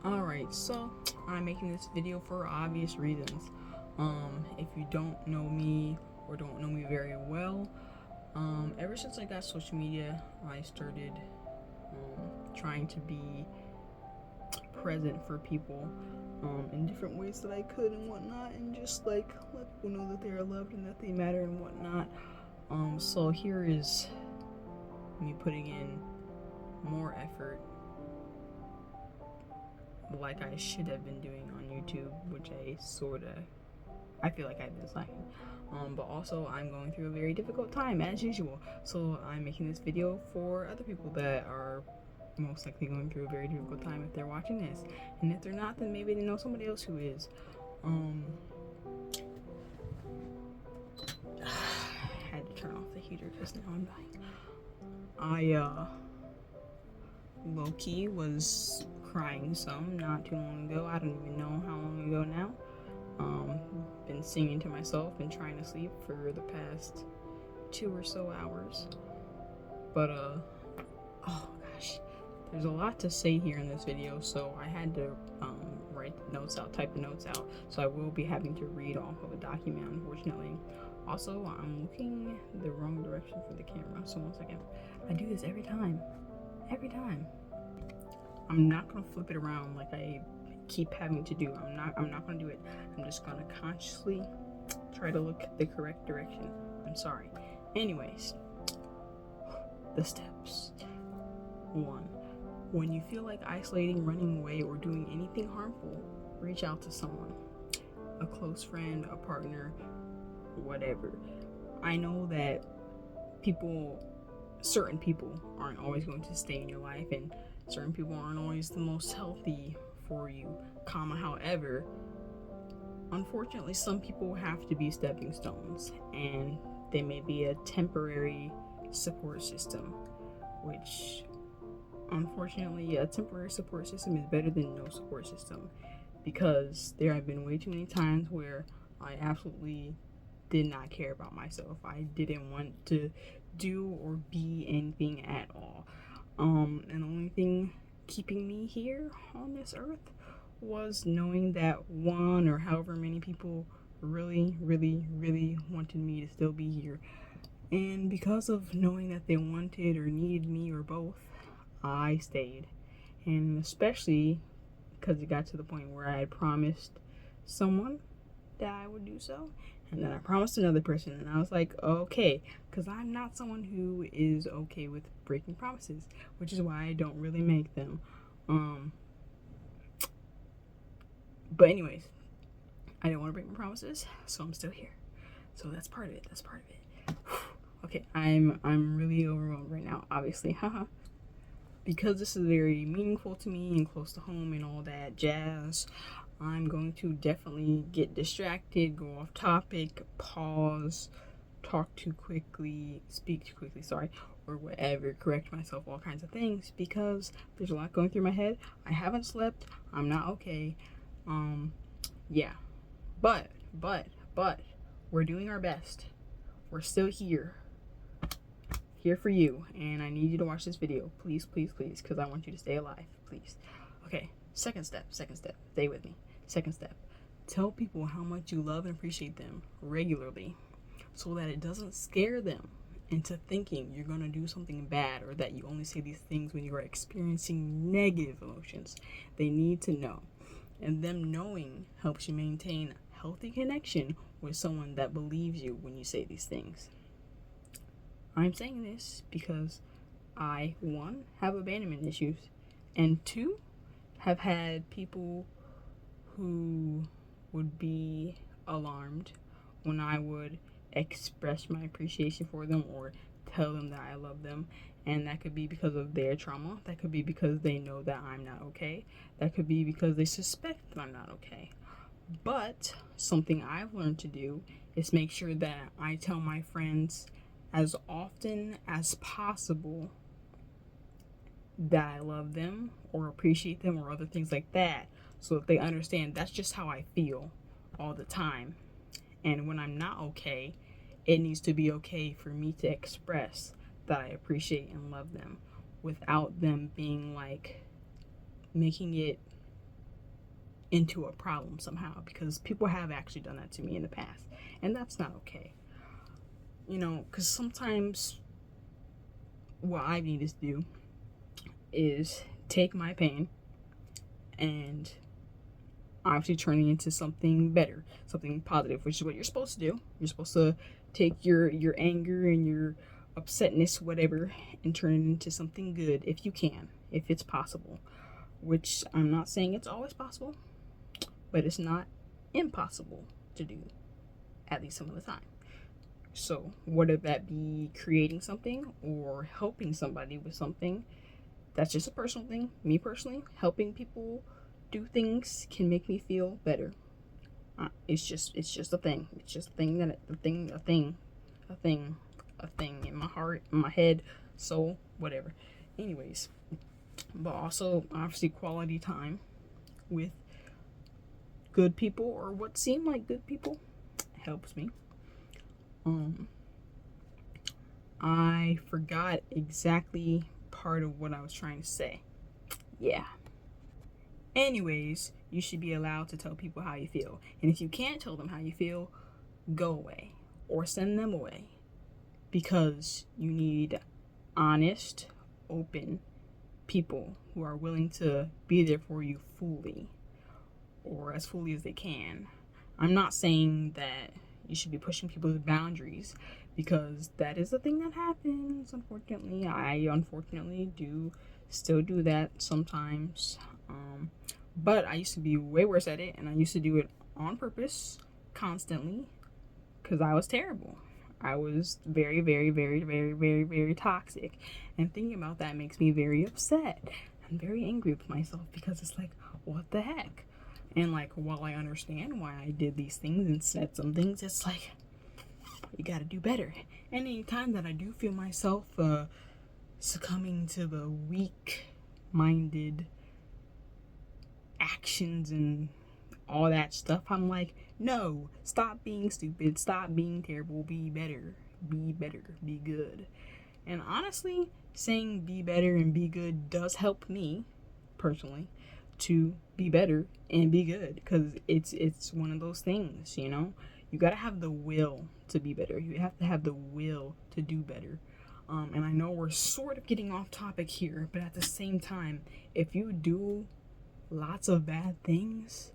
Alright, so I'm making this video for obvious reasons. If you don't know me or don't know me very well, ever since I got social media, I started trying to be present for people in different ways that I could and whatnot, and just like let people know that they are loved and that they matter and whatnot. So here is me putting in more effort like I should have been doing on YouTube, which I feel like I've been slacking. But also I'm going through a very difficult time as usual. So I'm making this video for other people that are most likely going through a very difficult time if they're watching this. And if they're not, then maybe they know somebody else who is. Um I had to turn off the heater because now I'm dying. I low-key was crying some not too long ago. I don't even know how long ago now. Been singing to myself and trying to sleep for the past 2 or so hours. But oh gosh, there's a lot to say here in this video, so I had to write the notes out, type the notes out. So I will be having to read off of a document, unfortunately. Also, I'm looking the wrong direction for the camera, so 1 second. I do this every time. Every time. I'm not gonna flip it around like I keep having to do. I'm not gonna do it. I'm just gonna consciously try to look the correct direction. I'm sorry. Anyways, the steps. 1. When you feel like isolating, running away, or doing anything harmful, reach out to someone. A close friend, a partner, whatever. I know that certain people aren't always going to stay in your life, and certain people aren't always the most healthy for you, however, unfortunately some people have to be stepping stones, and they may be a temporary support system, which unfortunately a temporary support system is better than no support system, because there have been way too many times where I absolutely did not care about myself. I didn't want to do or be anything at all. And the only thing keeping me here on this earth was knowing that one or however many people really, really, really wanted me to still be here. And because of knowing that they wanted or needed me or both, I stayed. And especially because it got to the point where I had promised someone that I would do so, and then I promised another person, and I was like, okay, because I'm not someone who is okay with breaking promises, which is why I don't really make them. But anyways, I didn't want to break my promises, so I'm still here. So that's part of it. Okay, I'm really overwhelmed right now, obviously, haha. Because this is very meaningful to me and close to home and all that jazz, I'm going to definitely get distracted, go off topic, pause, talk too quickly, speak too quickly, sorry, or whatever, correct myself, all kinds of things, because there's a lot going through my head. I haven't slept, I'm not okay. Yeah. But, we're doing our best. We're still here for you, and I need you to watch this video, please, because I want you to stay alive, please. Okay, second step, stay with me. Second step, tell people how much you love and appreciate them regularly, so that it doesn't scare them into thinking you're gonna do something bad, or that you only say these things when you are experiencing negative emotions. They need to know, and them knowing helps you maintain healthy connection with someone that believes you when you say these things. I'm saying this because I, 1, have abandonment issues, and 2, have had people who would be alarmed when I would express my appreciation for them or tell them that I love them. And that could be because of their trauma. That could be because they know that I'm not okay. That could be because they suspect that I'm not okay. But something I've learned to do is make sure that I tell my friends as often as possible that I love them or appreciate them or other things like that, so that they understand that's just how I feel all the time. And when I'm not okay, it needs to be okay for me to express that I appreciate and love them without them being like making it into a problem somehow, because people have actually done that to me in the past, and that's not okay. You know, because sometimes what I need to do is take my pain and obviously turning into something better, something positive, which is what you're supposed to do. You're supposed to take your anger and your upsetness, whatever, and turn it into something good if you can, if it's possible. Which I'm not saying it's always possible, but it's not impossible to do, at least some of the time. So whether that be creating something or helping somebody with something, that's just a personal thing. Me personally, helping people do things can make me feel better. It's just a thing. It's just a thing a thing in my heart, in my head, soul, whatever. Anyways, but also obviously quality time with good people, or what seem like good people, helps me. I forgot exactly part of what I was trying to say. Yeah. Anyways, you should be allowed to tell people how you feel. And if you can't tell them how you feel, go away or send them away. Because you need honest, open people who are willing to be there for you fully, or as fully as they can. I'm not saying that you should be pushing people's boundaries, because that is a thing that happens, unfortunately. I unfortunately do still do that sometimes. But I used to be way worse at it, and I used to do it on purpose, constantly, because I was terrible. I was very, very, very, very, very, very toxic. And thinking about that makes me very upset. I'm very angry with myself, because it's like, what the heck? And like, while I understand why I did these things and said some things, it's like, you gotta do better. And any time that I do feel myself succumbing to the weak-minded actions and all that stuff, I'm like, no, stop being stupid, stop being terrible, be better, be good. And honestly, saying be better and be good does help me personally to be better and be good, because it's one of those things, you know. You gotta have the will to be better. You have to have the will to do better. And I know we're sort of getting off topic here, but at the same time, if you do lots of bad things,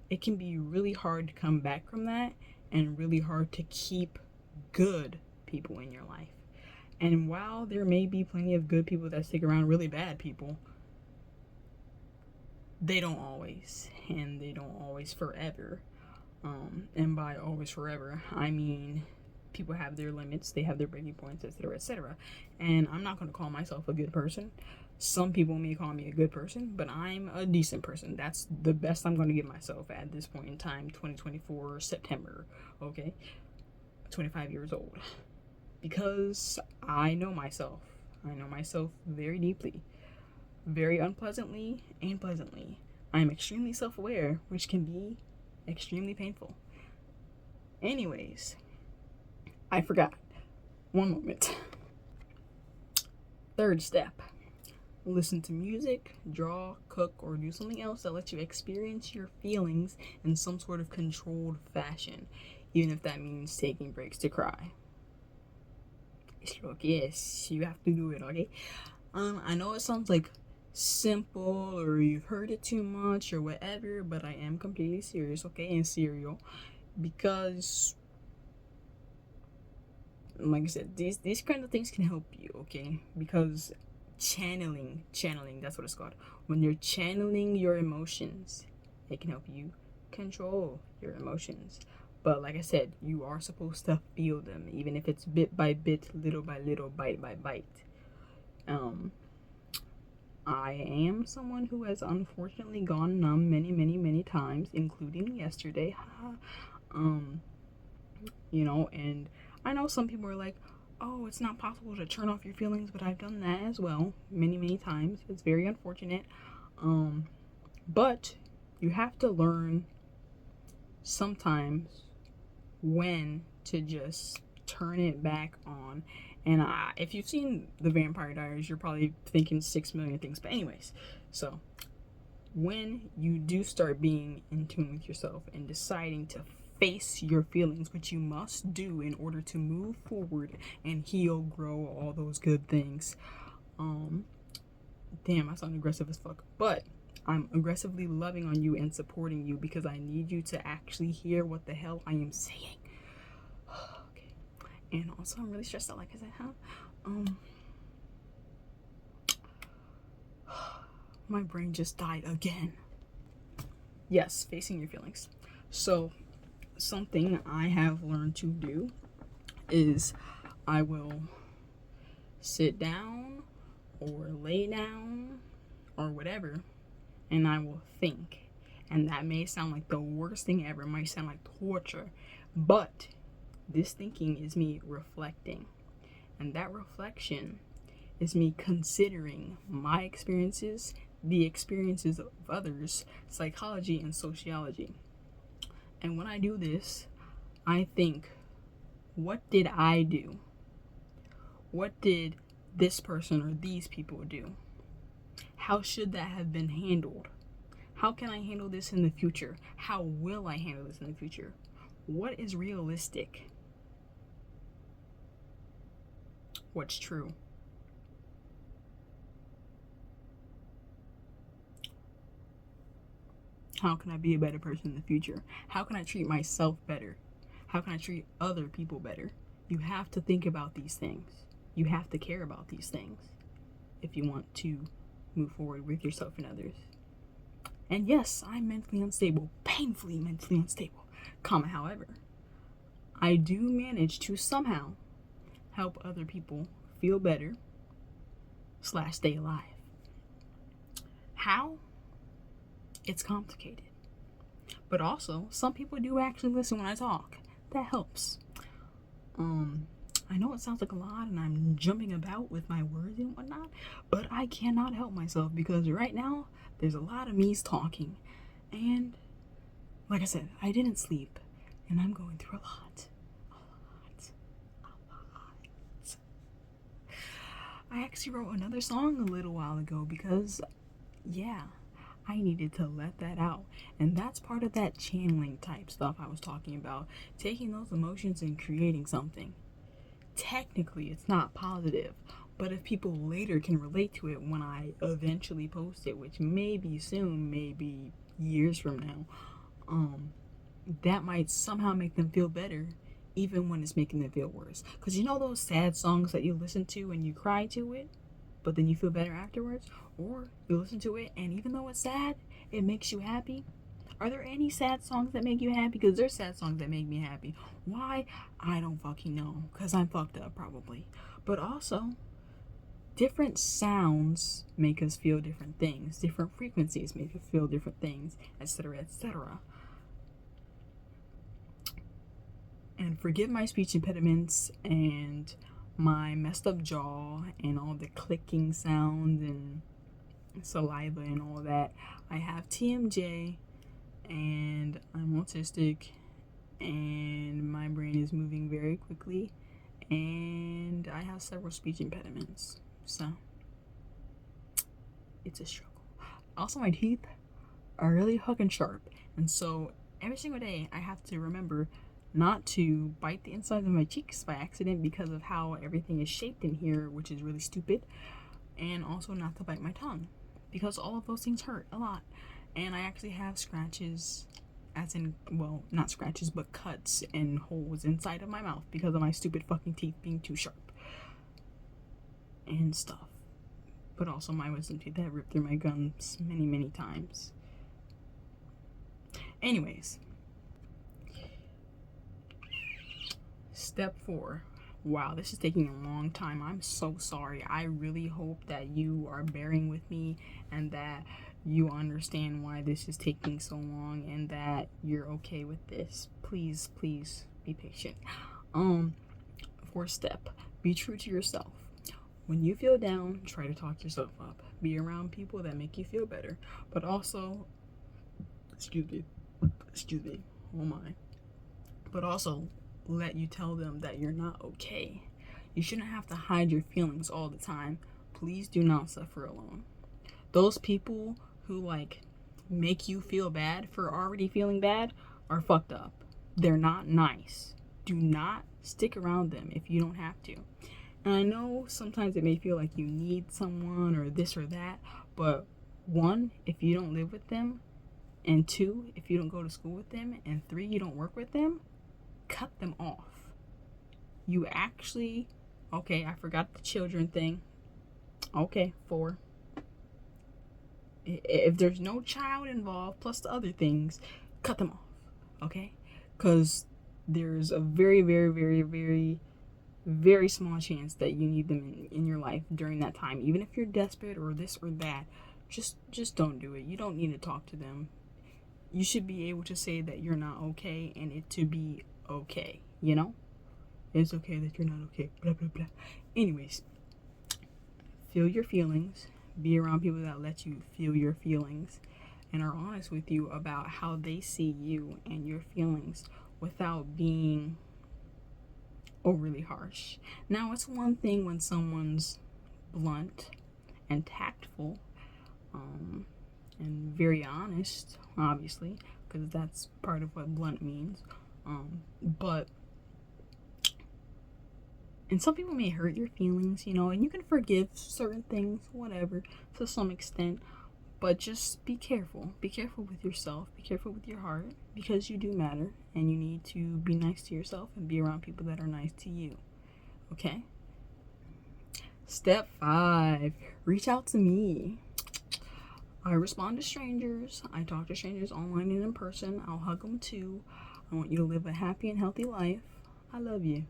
it can be really hard to come back from that, and really hard to keep good people in your life. And while there may be plenty of good people that stick around really bad people, they don't always, and they don't always forever. And by always forever, I mean people have their limits, they have their breaking points, etc., etc. And I'm not going to call myself a good person. Some people may call me a good person, but I'm a decent person. That's the best I'm going to give myself at this point in time, 2024 September, okay? 25 years old. Because I know myself. I know myself very deeply, very unpleasantly and pleasantly. I'm extremely self-aware, which can be extremely painful. Anyways, I forgot. One moment. Third step. Listen to music, draw, cook, or do something else that lets you experience your feelings in some sort of controlled fashion, even if that means taking breaks to cry. Look, yes, you have to do it, okay? I know it sounds like simple, or you've heard it too much, or whatever, but I am completely serious, okay? And serial, because like I said, these kind of things can help you, okay? Because channeling, that's what it's called. When you're channeling your emotions, it can help you control your emotions. But like I said, you are supposed to feel them, even if it's bit by bit, little by little, bite by bite. I am someone who has unfortunately gone numb many times, including yesterday. You know, and I know some people are like, oh, it's not possible to turn off your feelings, but I've done that as well many times. It's very unfortunate. But you have to learn sometimes when to just turn it back on. And if you've seen The Vampire Diaries, you're probably thinking 6 million things. But anyways, so when you do start being in tune with yourself and deciding to face your feelings, which you must do in order to move forward and heal, grow, all those good things. Damn, I sound aggressive as fuck, but I'm aggressively loving on you and supporting you because I need you to actually hear what the hell I am saying. Okay. And also, I'm really stressed out, like I said, my brain just died again. Yes, facing your feelings. So, something I have learned to do is I will sit down or lay down or whatever, and I will think. And that may sound like the worst thing ever. It might sound like torture. But this thinking is me reflecting. And that reflection is me considering my experiences, the experiences of others, psychology and sociology. And when I do this, I think, what did I do? What did this person or these people do? How should that have been handled? How can I handle this in the future? How will I handle this in the future? What is realistic? What's true? How can I be a better person in the future? How can I treat myself better? How can I treat other people better? You have to think about these things. You have to care about these things if you want to move forward with yourself and others. And yes, I'm mentally unstable, painfully mentally unstable. However, I do manage to somehow help other people feel better / stay alive. How? It's complicated. But also, some people do actually listen when I talk. That helps. I know it sounds like a lot and I'm jumping about with my words and whatnot, but I cannot help myself because right now there's a lot of me's talking. And like I said, I didn't sleep and I'm going through a lot. I actually wrote another song a little while ago because, yeah, I needed to let that out. And that's part of that channeling type stuff I was talking about. Taking those emotions and creating something. Technically, it's not positive. But if people later can relate to it when I eventually post it, which may be soon, maybe years from now, that might somehow make them feel better, even when it's making them feel worse. Because you know those sad songs that you listen to and you cry to it, but then you feel better afterwards? Or you listen to it and even though it's sad, it makes you happy? Are there any sad songs that make you happy? Because there's sad songs that make me happy. Why? I don't fucking know. Because I'm fucked up, probably. But also, different sounds make us feel different things. Different frequencies make us feel different things, etc., etc. And forgive my speech impediments and my messed up jaw and all the clicking sounds and saliva and all that. I have TMJ and I'm autistic and my brain is moving very quickly and I have several speech impediments. So it's a struggle. Also, my teeth are really fucking sharp, and so every single day I have to remember not to bite the inside of my cheeks by accident because of how everything is shaped in here, which is really stupid, and also not to bite my tongue because all of those things hurt a lot. And I actually have scratches, as in, well, not scratches, but cuts and holes inside of my mouth because of my stupid fucking teeth being too sharp and stuff. But also my wisdom teeth that ripped through my gums many, many times. Anyways, step 4. Wow, this is taking a long time. I'm so sorry. I really hope that you are bearing with me and that you understand why this is taking so long and that you're okay with this. Please, please be patient. 4th step, be true to yourself. When you feel down, try to talk yourself up. Be around people that make you feel better. But also, excuse me, oh my. But also, let you tell them that you're not okay. You shouldn't have to hide your feelings all the time. Please do not suffer alone. Those people who make you feel bad for already feeling bad are fucked up. They're not nice. Do not stick around them if you don't have to. And I know sometimes it may feel like you need someone or this or that, but one, if you don't live with them, and two, if you don't go to school with them, and three, you don't work with them, cut them off. You actually, okay, I forgot the children thing. Okay, 4. If there's no child involved, plus the other things, cut them off, okay? Because there's a very, very, very, very, very small chance that you need them in your life during that time. Even if you're desperate or this or that, just don't do it. You don't need to talk to them. You should be able to say that you're not okay and it to be okay, you know? It's okay that you're not okay, blah, blah, blah. Anyways, feel your feelings. Be around people that let you feel your feelings and are honest with you about how they see you and your feelings without being overly harsh. Now, it's one thing when someone's blunt and tactful, and very honest, obviously, because that's part of what blunt means. But and some people may hurt your feelings, you know, and you can forgive certain things, whatever, to some extent. But just be careful. Be careful with yourself. Be careful with your heart, because you do matter, and you need to be nice to yourself and be around people that are nice to you. Okay? Step 5. Reach out to me. I respond to strangers. I talk to strangers online and in person. I'll hug them too. I want you to live a happy and healthy life. I love you.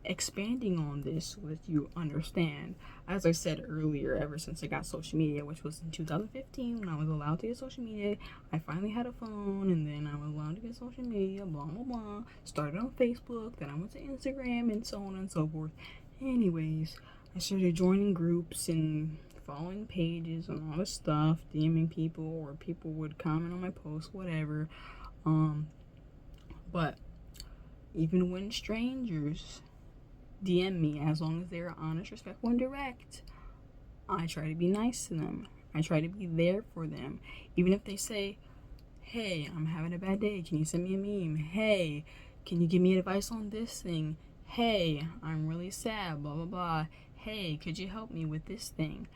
Expanding on this with you understand, as I said earlier, ever since I got social media, which was in 2015 when I was allowed to get social media, I finally had a phone, and then I was allowed to get social media, blah blah blah. Started on Facebook, then I went to Instagram, and so on and so forth. Anyways, I started joining groups and following pages and all this stuff, DMing people, or people would comment on my posts, whatever. But even when strangers DM me, as long as they're honest, respectful, and direct, I try to be nice to them. I try to be there for them. Even if they say, hey, I'm having a bad day, can you send me a meme? Hey, can you give me advice on this thing? Hey, I'm really sad, blah, blah, blah. Hey, could you help me with this thing?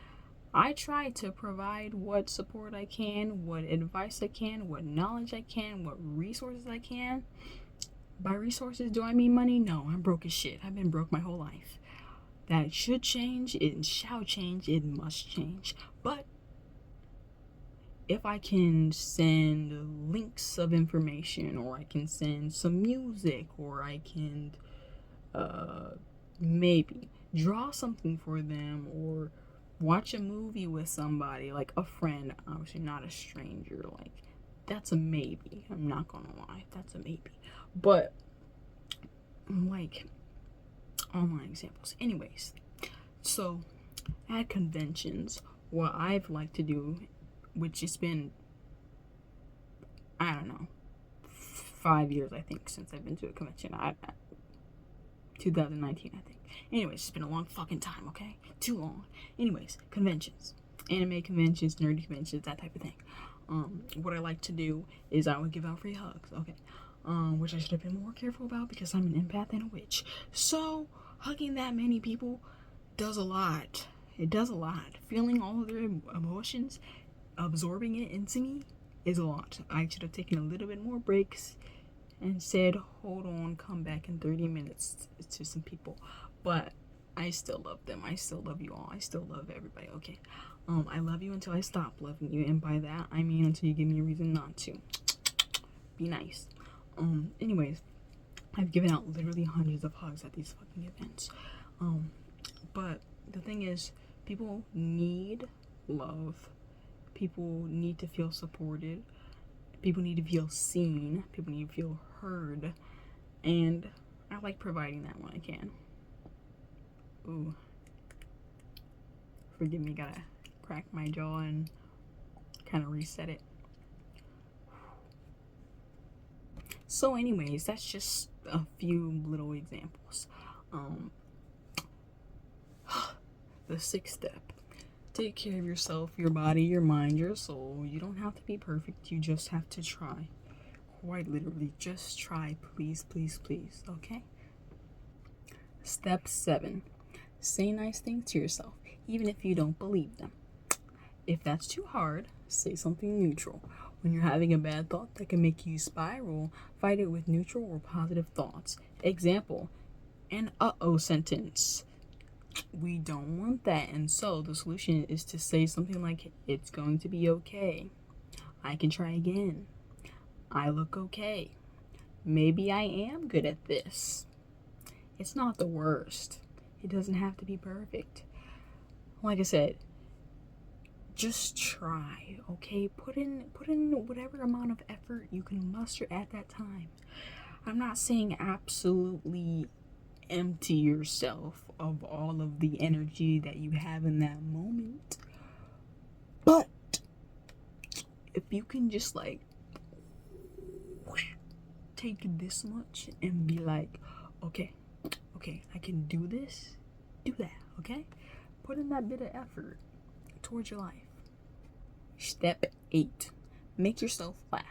I try to provide what support I can, what advice I can, what knowledge I can, what resources I can. By resources, do I mean money? No, I'm broke as shit. I've been broke my whole life. That should change. It shall change. It must change. But if I can send links of information, or I can send some music, or I can maybe draw something for them, or watch a movie with somebody, like a friend, obviously not a stranger, like, that's a maybe. I'm not gonna lie, that's a maybe. But like online examples. Anyways, so at conventions, what I've liked to do, which has been, I don't know, 5 years I think since I've been to a convention. 2019 I think. Anyways, it's been a long fucking time, okay? Too long. Anyways, conventions. Anime conventions, nerdy conventions, that type of thing. What I like to do is I would give out free hugs, okay? Which I should have been more careful about because I'm an empath and a witch. So, hugging that many people does a lot. It does a lot. Feeling all of their emotions, absorbing it into me, is a lot. I should have taken a little bit more breaks and said, hold on, come back in 30 minutes to some people. But I still love them. I still love you all. I still love everybody, okay? I love you until I stop loving you, and by that I mean until you give me a reason not to. Be nice. Anyways, I've given out literally hundreds of hugs at these fucking events. But the thing is, people need love. People need to feel supported. People need to feel seen. People need to feel heard. And I like providing that when I can. Ooh. Forgive me, gotta crack my jaw and kind of reset it. So anyways, that's just a few little examples. The 6th step. Take care of yourself, your body, your mind, your soul. You don't have to be perfect. You just have to try. Quite literally, just try. Please, please, please. Okay? Step 7. Say nice things to yourself, even if you don't believe them. If that's too hard, say something neutral. When you're having a bad thought that can make you spiral, fight it with neutral or positive thoughts. Example, an uh-oh sentence. We don't want that, and so the solution is to say something like, it's going to be okay. I can try again. I look okay. Maybe I am good at this. It's not the worst. It doesn't have to be perfect. Like I said, just try, okay? Put in whatever amount of effort you can muster at that time. I'm not saying absolutely empty yourself of all of the energy that you have in that moment. But if you can just like take this much and be like, okay, I can do this, do that, okay? Put in that bit of effort towards your life. Step 8. Make yourself laugh.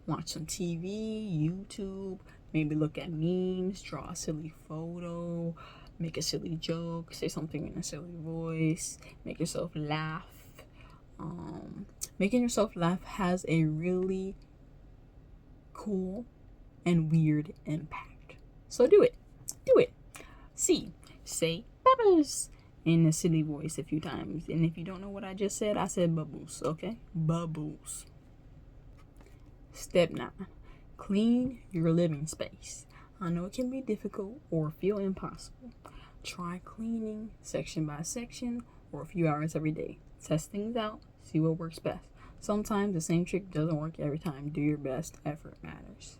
Watch some TV, YouTube, maybe look at memes, draw a silly photo, make a silly joke, say something in a silly voice, make yourself laugh. Making yourself laugh has a really cool and weird impact. So do it. Say bubbles in a silly voice a few times. And if you don't know what I just said, I said bubbles, okay? Bubbles. Step 9. Clean your living space. I know it can be difficult or feel impossible. Try cleaning section by section or a few hours every day. Test things out, see what works best. Sometimes the same trick doesn't work every time. Do your best. Effort matters.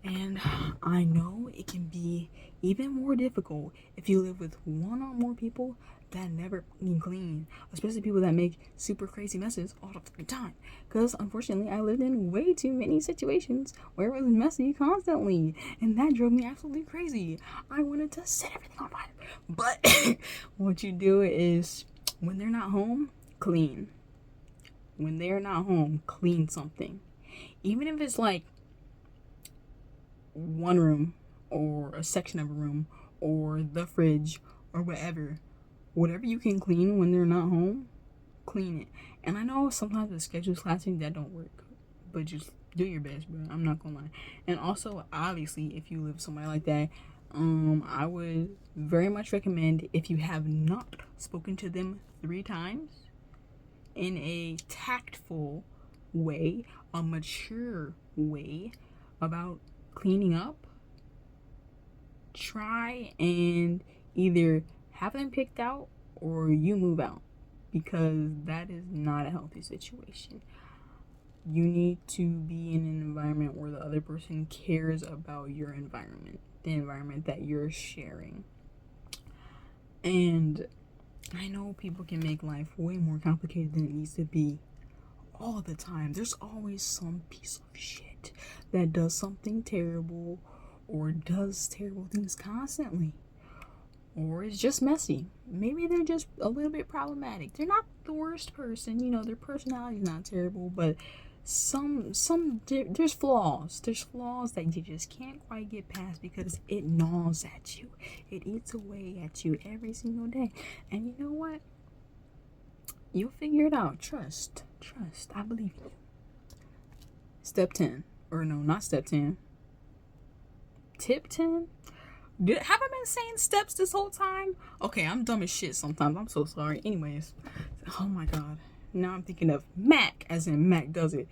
And I know it can be even more difficult if you live with one or more people that never clean, especially people that make super crazy messes all the time. Because unfortunately, I lived in way too many situations where it was messy constantly, and that drove me absolutely crazy. I wanted to set everything on fire. But what you do is, when they're not home, clean. When they're not home, clean something. Even if it's like one room or a section of a room or the fridge or whatever you can clean when they're not home, clean it. And I know sometimes the schedule's clashing, that don't work, but just do your best, bro. I'm not gonna lie. And also, obviously, if you live somewhere like that, I would very much recommend, if you have not spoken to them 3 times in a tactful way, a mature way about cleaning up, try and either have them picked out or you move out, because that is not a healthy situation. You need to be in an environment where the other person cares about your environment, the environment that you're sharing. And I know people can make life way more complicated than it needs to be all the time. There's always some piece of shit that does something terrible or does terrible things constantly, or is just messy. Maybe they're just a little bit problematic. They're not the worst person, their personality is not terrible, but there's flaws. There's flaws that you just can't quite get past because it gnaws at you. It eats away at you every single day. And you know what? You'll figure it out. Trust. I believe in you. Step 10. Or no, not step 10. Tip 10? Have I been saying steps this whole time? Okay, I'm dumb as shit sometimes. I'm so sorry. Anyways. Oh my god. Now I'm thinking of Mac, as in Mac does it.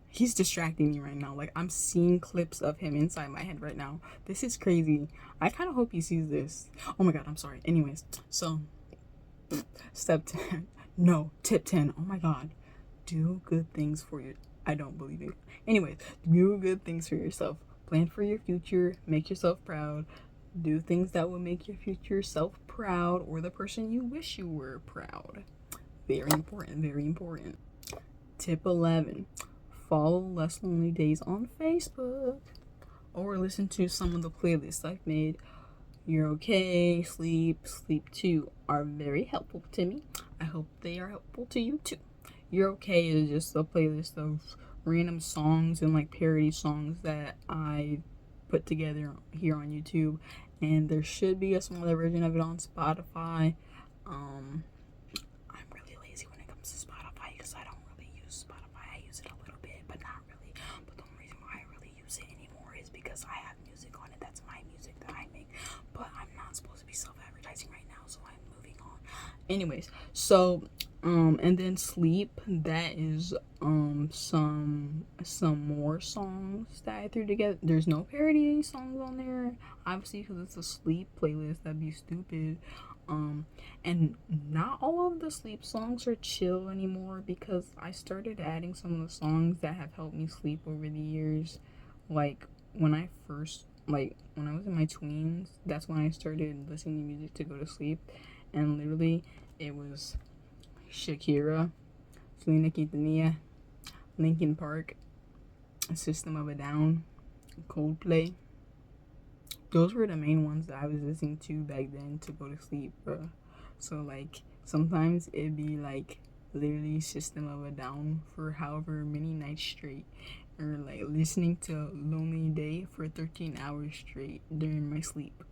He's distracting me right now. Like, I'm seeing clips of him inside my head right now. This is crazy. I kind of hope he sees this. Oh my god, I'm sorry. Anyways, so step 10. No, tip 10. Oh my god. Do good things for you. I don't believe it. Anyways, do good things for yourself. Plan for your future. Make yourself proud. Do things that will make your future self proud, or the person you wish you were proud. Very important, very important. Tip 11. Follow Less Lonely Days on Facebook, or listen to some of the playlists I've made. You're Okay, Sleep, Sleep 2 are very helpful to me. I hope they are helpful to you too. You're Okay is just a playlist of random songs and like parody songs that I put together here on YouTube, and there should be a smaller version of it on Spotify. I'm really lazy when it comes to Spotify because I don't really use Spotify. I use it a little bit, but not really. But the only reason why I really use it anymore is because I have music on it. That's my music that I make. But I'm not supposed to be self-advertising right now, so I'm moving on. Anyways, so and then Sleep, that is some more songs that I threw together. There's no parody songs on there, obviously, because it's a Sleep playlist. That'd be stupid. And not all of the Sleep songs are chill anymore, because I started adding some of the songs that have helped me sleep over the years. Like when I was in my tweens, that's when I started listening to music to go to sleep, and literally it was Shakira, Selena Quintanilla, Linkin Park, System of a Down, Coldplay. Those were the main ones that I was listening to back then to go to sleep, bro. So like sometimes it'd be like literally System of a Down for however many nights straight, or like listening to Lonely Day for 13 hours straight during my sleep.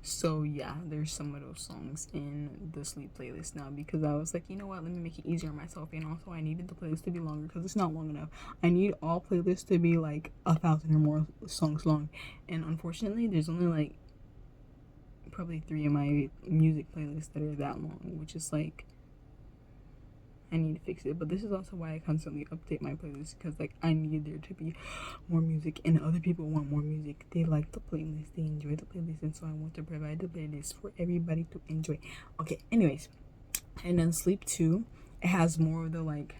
So yeah, there's some of those songs in the sleep playlist now, because I was like, you know what, let me make it easier on myself. And also I needed the playlist to be longer because it's not long enough. I need all playlists to be like 1,000 or more songs long, and unfortunately there's only like probably 3 of my music playlists that are that long, which is like, I need to fix it. But this is also why I constantly update my playlist, because like I need there to be more music, and other people want more music. They like the playlist, they enjoy the playlist, and so I want to provide the playlist for everybody to enjoy. Okay, anyways, and then Sleep 2, it has more of the like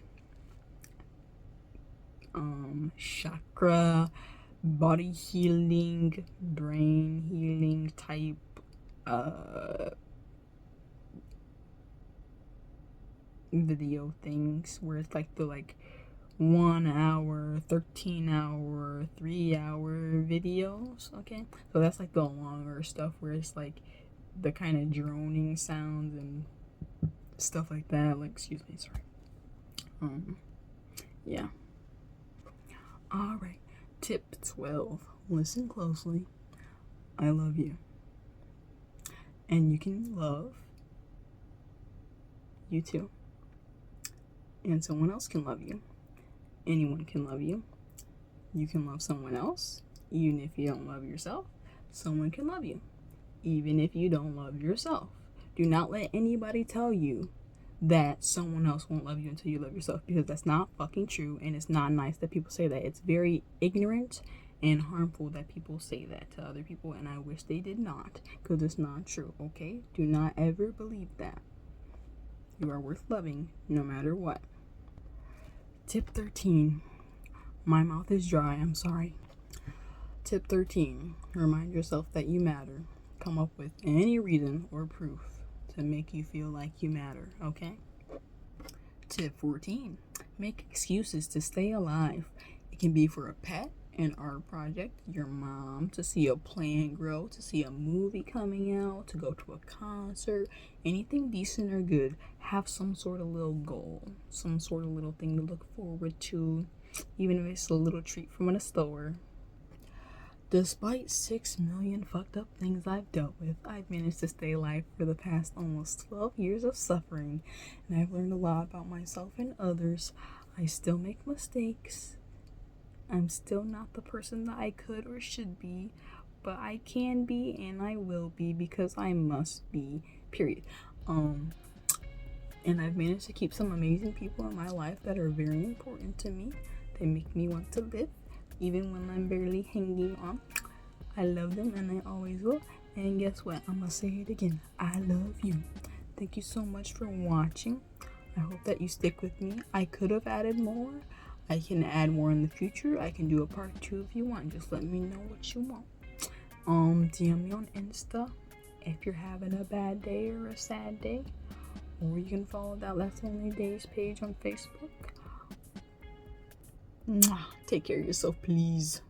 chakra, body healing, brain healing type video things, where it's like the 1 hour, 13 hour, 3 hour videos. Okay, so that's like the longer stuff where it's like the kind of droning sounds and stuff like that. Like, excuse me, sorry. Yeah. All right. Tip 12. Listen closely. I love you, and you can love you too. And someone else can love you. Anyone can love you. You can love someone else. Even if you don't love yourself, someone can love you. Even if you don't love yourself. Do not let anybody tell you that someone else won't love you until you love yourself, because that's not fucking true, and it's not nice that people say that. It's very ignorant and harmful that people say that to other people, and I wish they did not, because it's not true, okay? Do not ever believe that. You are worth loving no matter what. Tip 13. My mouth is dry, I'm sorry. Tip 13. Remind yourself that you matter. Come up with any reason or proof to make you feel like you matter, okay? Tip 14. Make excuses to stay alive. It can be for a pet, an art project, your mom, to see a plant grow, to see a movie coming out, to go to a concert, anything decent or good. Have some sort of little goal, some sort of little thing to look forward to, even if it's a little treat from a store. Despite 6 million fucked up things I've dealt with, I've managed to stay alive for the past almost 12 years of suffering, and I've learned a lot about myself and others. I still make mistakes. I'm still not the person that I could or should be, but I can be and I will be, because I must be, period. And I've managed to keep some amazing people in my life that are very important to me. They make me want to live, even when I'm barely hanging on. I love them, and I always will. And guess what? I'm gonna say it again. I love you. Thank you so much for watching. I hope that you stick with me. I could have added more. I can add more in the future. I can do a part 2 if you want. Just let me know what you want. DM me on Insta if you're having a bad day or a sad day. Or you can follow that Less Lonely Days page on Facebook. Mwah. Take care of yourself, please.